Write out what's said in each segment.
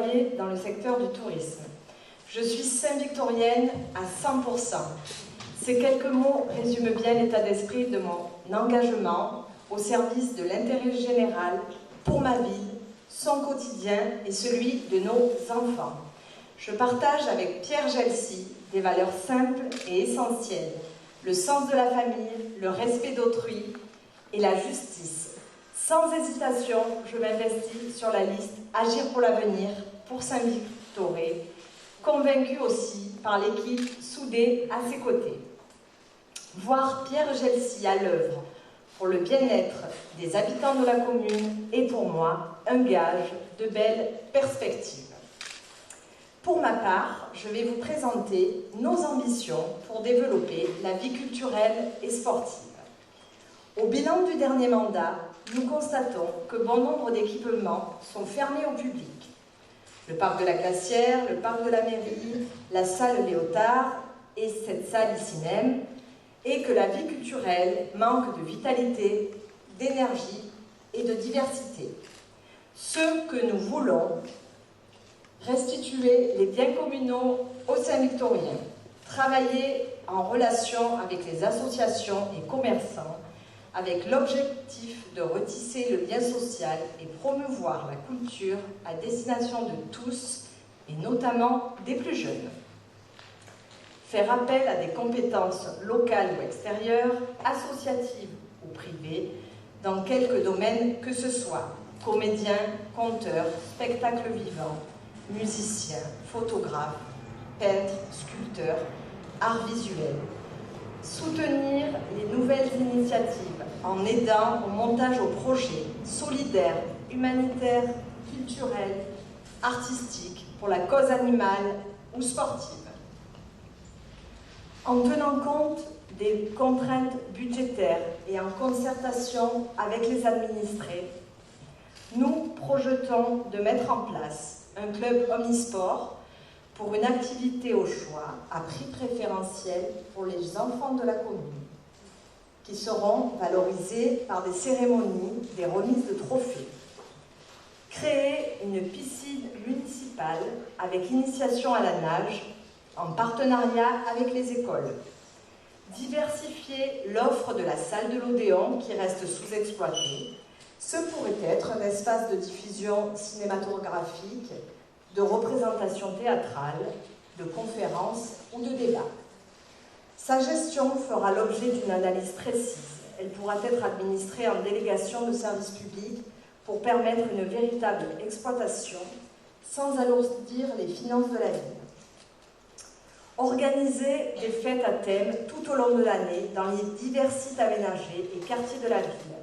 travailler dans le secteur du tourisme. Je suis Saint-Victorienne à 100%. Ces quelques mots résument bien l'état d'esprit de mon engagement au service de l'intérêt général pour ma ville, son quotidien et celui de nos enfants. Je partage avec Pierre Gelsi des valeurs simples et essentielles, le sens de la famille, le respect d'autrui et la justice. Sans hésitation, je m'investis sur la liste Agir pour l'avenir pour Saint-Victoré, convaincue aussi par l'équipe soudée à ses côtés. Voir Pierre Gelsi à l'œuvre pour le bien-être des habitants de la commune est pour moi un gage de belles perspectives. Pour ma part, je vais vous présenter nos ambitions pour développer la vie culturelle et sportive. Au bilan du dernier mandat, nous constatons que bon nombre d'équipements sont fermés au public. Le parc de la Glacière, le parc de la mairie, la salle Léotard et cette salle ici même, et que la vie culturelle manque de vitalité, d'énergie et de diversité. Ce que nous voulons, restituer les biens communaux aux Saint-Victoriens, travailler en relation avec les associations et commerçants, avec l'objectif de retisser le lien social et promouvoir la culture à destination de tous, et notamment des plus jeunes. Faire appel à des compétences locales ou extérieures, associatives ou privées, dans quelque domaine que ce soit, comédiens, conteurs, spectacles vivants, musiciens, photographes, peintres, sculpteurs, arts visuels. Soutenir les nouvelles initiatives en aidant au montage aux projets solidaires, humanitaires, culturels, artistiques, pour la cause animale ou sportive. En tenant compte des contraintes budgétaires et en concertation avec les administrés, nous projetons de mettre en place un club omnisport pour une activité au choix à prix préférentiel pour les enfants de la commune, qui seront valorisés par des cérémonies, des remises de trophées. Créer une piscine municipale avec initiation à la nage en partenariat avec les écoles. Diversifier l'offre de la salle de l'Odéon qui reste sous-exploitée. Ce pourrait être un espace de diffusion cinématographique, de représentation théâtrale, de conférences ou de débats. Sa gestion fera l'objet d'une analyse précise. Elle pourra être administrée en délégation de service public pour permettre une véritable exploitation sans alourdir les finances de la ville. Organiser des fêtes à thème tout au long de l'année dans les divers sites aménagés et quartiers de la ville.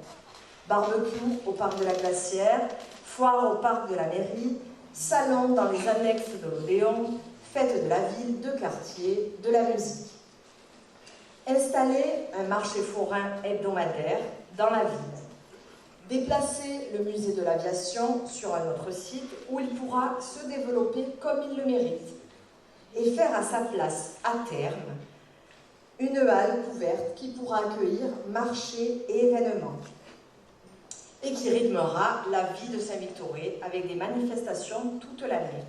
Barbecue au parc de la Glacière, foire au parc de la mairie, salon dans les annexes de l'Odéon, fête de la ville, de quartier, de la musique. Installer un marché forain hebdomadaire dans la ville. Déplacer le musée de l'aviation sur un autre site où il pourra se développer comme il le mérite. Et faire à sa place, à terme, une halle couverte qui pourra accueillir marchés et événements et qui rythmera la vie de Saint-Victoré avec des manifestations toute l'année.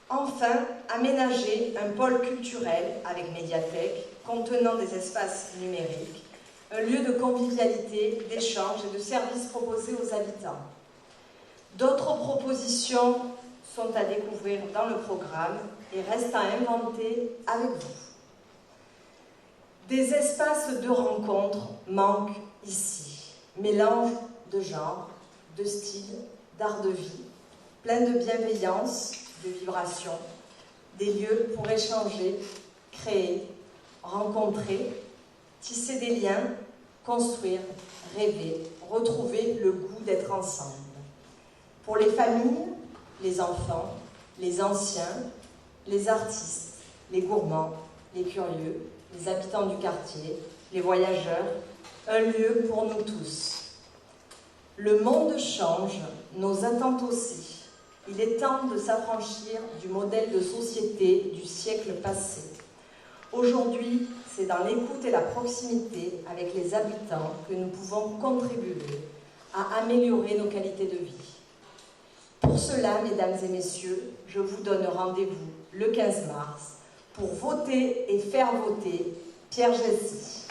Enfin, aménager un pôle culturel avec médiathèque contenant des espaces numériques, un lieu de convivialité, d'échange et de services proposés aux habitants. D'autres propositions sont à découvrir dans le programme et restent à inventer avec vous. Des espaces de rencontre manquent ici. Mélange de genres, de styles, d'art de vie, plein de bienveillance, de vibrations, des lieux pour échanger, créer, rencontrer, tisser des liens, construire, rêver, retrouver le goût d'être ensemble. Pour les familles, les enfants, les anciens, les artistes, les gourmands, les curieux, les habitants du quartier, les voyageurs, un lieu pour nous tous. Le monde change, nos attentes aussi. Il est temps de s'affranchir du modèle de société du siècle passé. Aujourd'hui, c'est dans l'écoute et la proximité avec les habitants que nous pouvons contribuer à améliorer nos qualités de vie. Pour pour cela, mesdames et messieurs, je vous donne rendez-vous le 15 mars pour voter et faire voter Pierre Jessie.